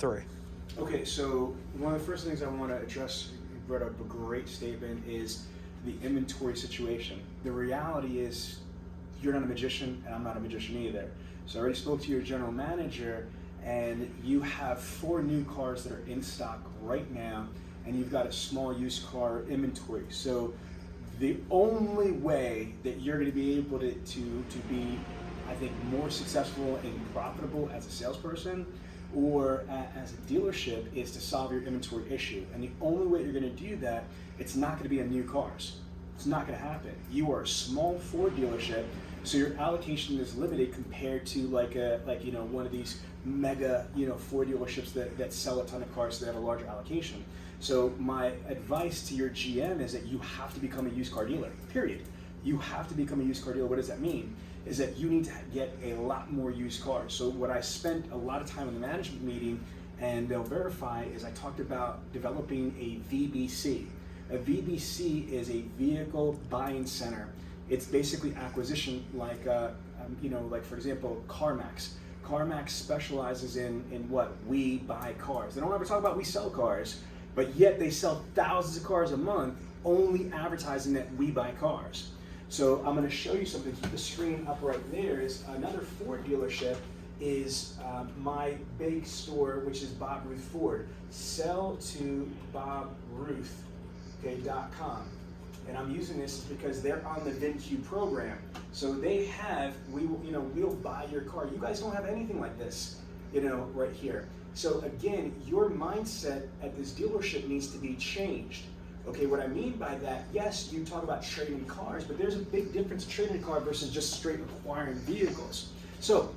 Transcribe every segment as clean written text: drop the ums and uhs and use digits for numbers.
three. Okay, so one of the first things I want to address, you brought up a great statement, is the inventory situation. The reality is you're not a magician and I'm not a magician either. So I already spoke to your general manager and you have 4 new cars that are in stock right now and you've got a small used car inventory. So the only way that you're going to be able to be, I think, more successful and profitable as a salesperson or as a dealership is to solve your inventory issue. And the only way you're going to do that, it's not going to be on new cars. It's not going to happen. You are a small Ford dealership, so your allocation is limited compared to like one of these mega Ford dealerships that sell a ton of cars, so they have a larger allocation. So my advice to your GM is that you have to become a used car dealer, period. You have to become a used car dealer. What does that mean? Is that you need to get a lot more used cars. So what I spent a lot of time in the management meeting, and they'll verify, is I talked about developing a VBC. A VBC is a vehicle buying center. It's basically acquisition, like for example, CarMax. CarMax specializes in what? We buy cars. They don't ever talk about we sell cars, but yet they sell thousands of cars a month, only advertising that we buy cars. So I'm going to show you something. Keep the screen up right there. Is another Ford dealership is my big store, which is Bob Ruth Ford. Sell to BobRuth.com. And I'm using this because they're on the VinQ program. So they have, we'll buy your car. You guys don't have anything like this, right here. So again, your mindset at this dealership needs to be changed. Okay, what I mean by that, yes, you talk about trading cars, but there's a big difference trading a car versus just straight acquiring vehicles. So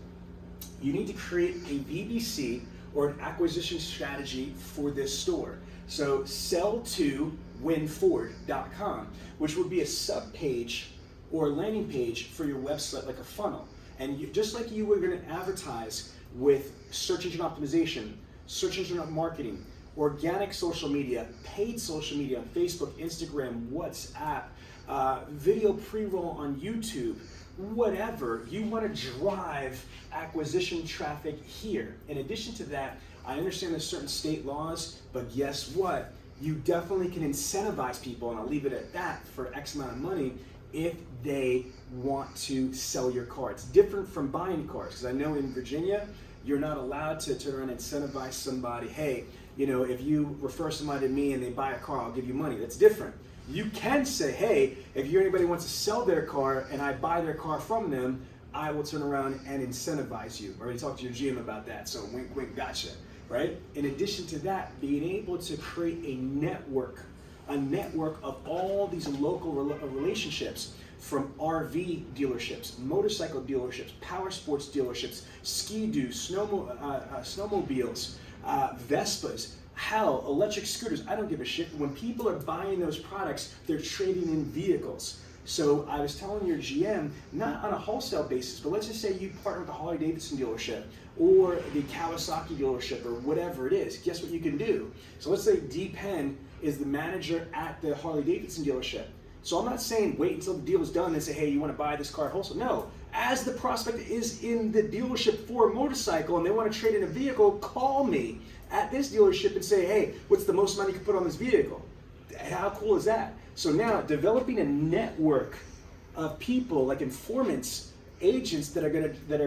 you need to create a VBC or an acquisition strategy for this store. So sell to winford.com, which would be a sub page or a landing page for your website, like a funnel. And just like you were going to advertise with search engine optimization, search engine marketing, organic social media, paid social media on Facebook, Instagram, WhatsApp, video pre-roll on YouTube, whatever, you want to drive acquisition traffic here. In addition to that, I understand there's certain state laws, but guess what? You definitely can incentivize people, and I'll leave it at that, for X amount of money if they want to sell your car. It's different from buying cars, because I know in Virginia, you're not allowed to turn around and incentivize somebody, hey, if you refer somebody to me and they buy a car, I'll give you money. That's different. You can say, hey, if anybody wants to sell their car and I buy their car from them, I will turn around and incentivize you. I already talked to your GM about that, so wink, wink, gotcha, right? In addition to that, being able to create a network of all these local relationships, from RV dealerships, motorcycle dealerships, power sports dealerships, ski-doo, snowmobiles, Vespas, hell, electric scooters, I don't give a shit. When people are buying those products, they're trading in vehicles. So I was telling your GM, not on a wholesale basis, but let's just say you partner with the Harley-Davidson dealership or the Kawasaki dealership or whatever it is. Guess what you can do? So let's say D. Penn is the manager at the Harley-Davidson dealership. So I'm not saying wait until the deal is done and say, hey, you want to buy this car at wholesale? No. As the prospect is in the dealership for a motorcycle and they want to trade in a vehicle, call me at this dealership and say, hey, what's the most money you can put on this vehicle? How cool is that? So now developing a network of people, like informants, agents that are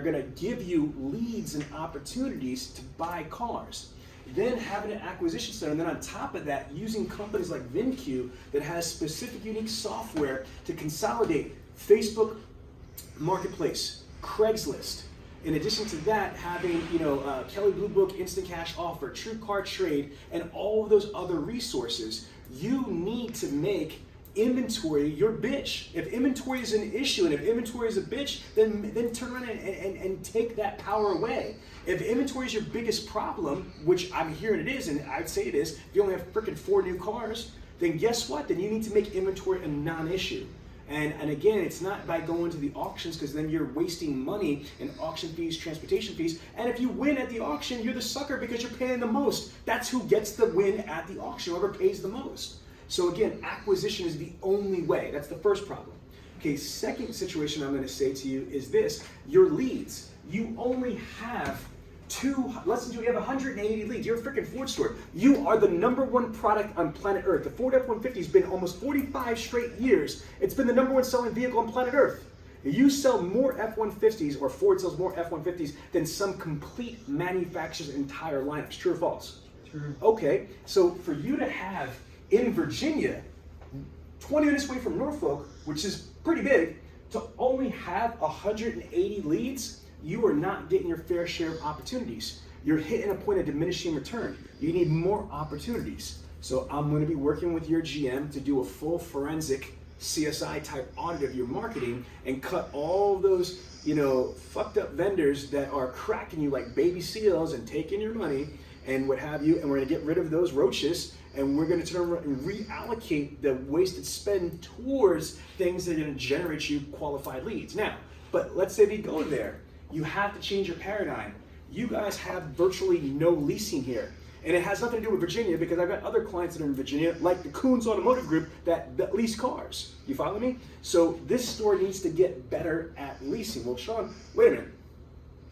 gonna give you leads and opportunities to buy cars. Then having an acquisition center, and then on top of that, using companies like VinQ that has specific unique software to consolidate Facebook Marketplace, Craigslist. In addition to that, having Kelly Blue Book, Instant Cash Offer, True Car Trade, and all of those other resources, you need to make inventory your bitch. If inventory is an issue and if inventory is a bitch, then turn around and take that power away. If inventory is your biggest problem, which I'm hearing it is, and I'd say it is, if you only have freaking 4 new cars, then guess what? Then you need to make inventory a non-issue. And again, it's not by going to the auctions, because then you're wasting money in auction fees, transportation fees. And if you win at the auction, you're the sucker because you're paying the most. That's who gets the win at the auction, whoever pays the most. So again, acquisition is the only way. That's the first problem. Okay, second situation I'm going to say to you is this. Your leads. You only have listen to you have 180 leads. You're a freaking Ford store. You are the #1 product on planet Earth. The Ford F-150 has been almost 45 straight years. It's been the #1 selling vehicle on planet Earth. You sell more F-150s, or Ford sells more F-150s than some complete manufacturer's entire lineups. True or false? True. Okay, so for you to have in Virginia, 20 minutes away from Norfolk, which is pretty big, to only have 180 leads, you are not getting your fair share of opportunities. You're hitting a point of diminishing return. You need more opportunities. So I'm going to be working with your GM to do a full forensic CSI type audit of your marketing and cut all those, fucked up vendors that are cracking you like baby seals and taking your money and what have you. And we're going to get rid of those roaches, and we're going to turn around and reallocate the wasted spend towards things that are going to generate you qualified leads. Now, but let's say we go there. You have to change your paradigm. You guys have virtually no leasing here. And it has nothing to do with Virginia, because I've got other clients that are in Virginia, like the Coons Automotive Group, that lease cars. You follow me? So this store needs to get better at leasing. Well, Sean, wait a minute.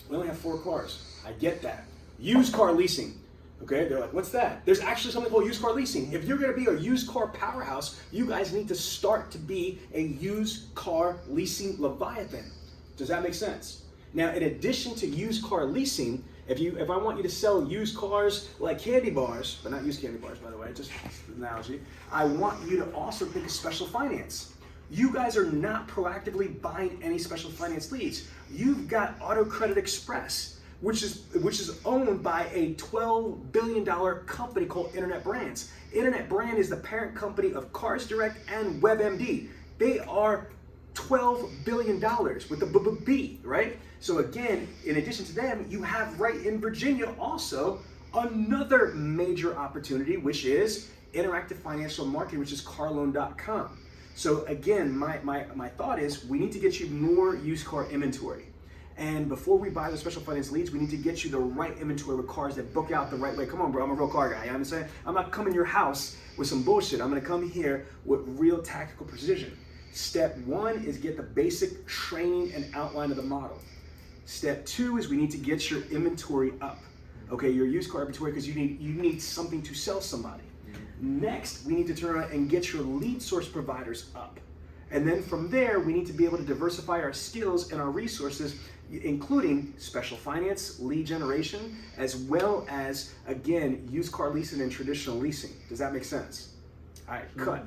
We only have 4 cars. I get that. Used car leasing. Okay, they're like, what's that? There's actually something called used car leasing. If you're gonna be a used car powerhouse, you guys need to start to be a used car leasing Leviathan. Does that make sense? Now, in addition to used car leasing, if I want you to sell used cars like candy bars, but not used candy bars, by the way, just an analogy, I want you to also think of special finance. You guys are not proactively buying any special finance leads. You've got Auto Credit Express, which is owned by a $12 billion company called Internet Brands. Internet Brand is the parent company of Cars Direct and WebMD. They are $12 billion with the B, right? So again, in addition to them, you have right in Virginia also another major opportunity, which is interactive financial marketing, which is carloan.com. So again, my thought is we need to get you more used car inventory. And before we buy the special finance leads, we need to get you the right inventory with cars that book out the right way. Come on, bro, I'm a real car guy. You know what I'm saying? I'm not coming to your house with some bullshit. I'm gonna come here with real tactical precision. Step 1 is get the basic training and outline of the model. Step 2 is we need to get your inventory up. Okay, your used car inventory, because you need something to sell somebody. Next, we need to turn around and get your lead source providers up. And then from there, we need to be able to diversify our skills and our resources, including special finance, lead generation, as well as, again, used car leasing and traditional leasing. Does that make sense? All right, cut.